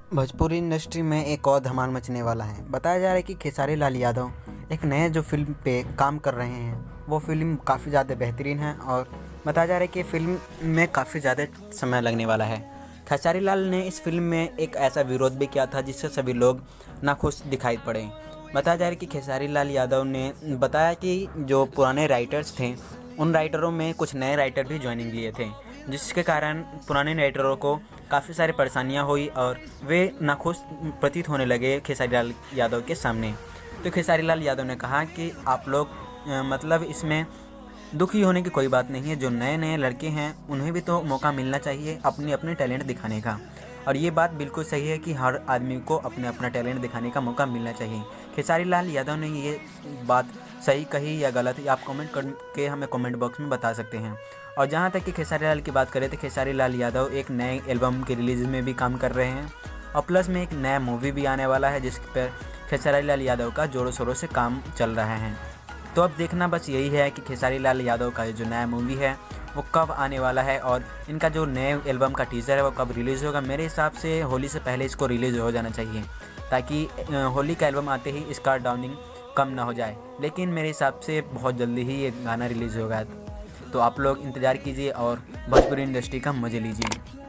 Bhojpuri industry में एक और धमाल मचने वाला है। बताया जा रहा है कि खेसारी लाल यादव एक नए जो फ़िल्म पे काम कर रहे हैं, वो फ़िल्म काफ़ी ज़्यादा बेहतरीन है और बताया जा रहा है कि फ़िल्म में काफ़ी ज़्यादा समय लगने वाला है। खेसारी लाल ने इस फ़िल्म में एक ऐसा विरोध भी किया था जिससे सभी लोग नाखुश दिखाई पड़े। बताया जा रहा है कि खेसारी लाल यादव ने बताया कि जो पुराने राइटर्स थे, उन राइटरों में कुछ नए राइटर भी जॉइनिंग लिए थे, जिसके कारण पुराने राइटरों को काफ़ी सारी परेशानियां हुई और वे नाखुश प्रतीत होने लगे खेसारी लाल यादव के सामने। तो खेसारी लाल यादव ने कहा कि आप लोग मतलब इसमें दुखी होने की कोई बात नहीं है। जो नए नए लड़के हैं उन्हें भी तो मौका मिलना चाहिए अपने अपने टैलेंट दिखाने का। और ये बात बिल्कुल सही है कि हर आदमी को अपने अपना टैलेंट दिखाने का मौका मिलना चाहिए। खेसारी लाल यादव ने ये बात सही कही या गलत, ये आप कमेंट करके हमें कमेंट बॉक्स में बता सकते हैं। और जहाँ तक कि खेसारी लाल की बात करें तो खेसारी लाल यादव एक नए एल्बम के रिलीज़ में भी काम कर रहे हैं और प्लस में एक नया मूवी भी आने वाला है जिस पर खेसारी लाल यादव का जोरों शोरों से काम चल रहा है। तो अब देखना बस यही है कि खेसारी लाल यादव का जो नया मूवी है वो कब आने वाला है और इनका जो नए एल्बम का टीज़र है वो कब रिलीज़ होगा। मेरे हिसाब से होली से पहले इसको रिलीज़ हो जाना चाहिए ताकि होली का एल्बम आते ही इसका डाउनिंग कम ना हो जाए। लेकिन मेरे हिसाब से बहुत जल्दी ही ये गाना रिलीज़ होगा। तो आप लोग इंतज़ार कीजिए और भोजपुरी इंडस्ट्री का मज़े लीजिए।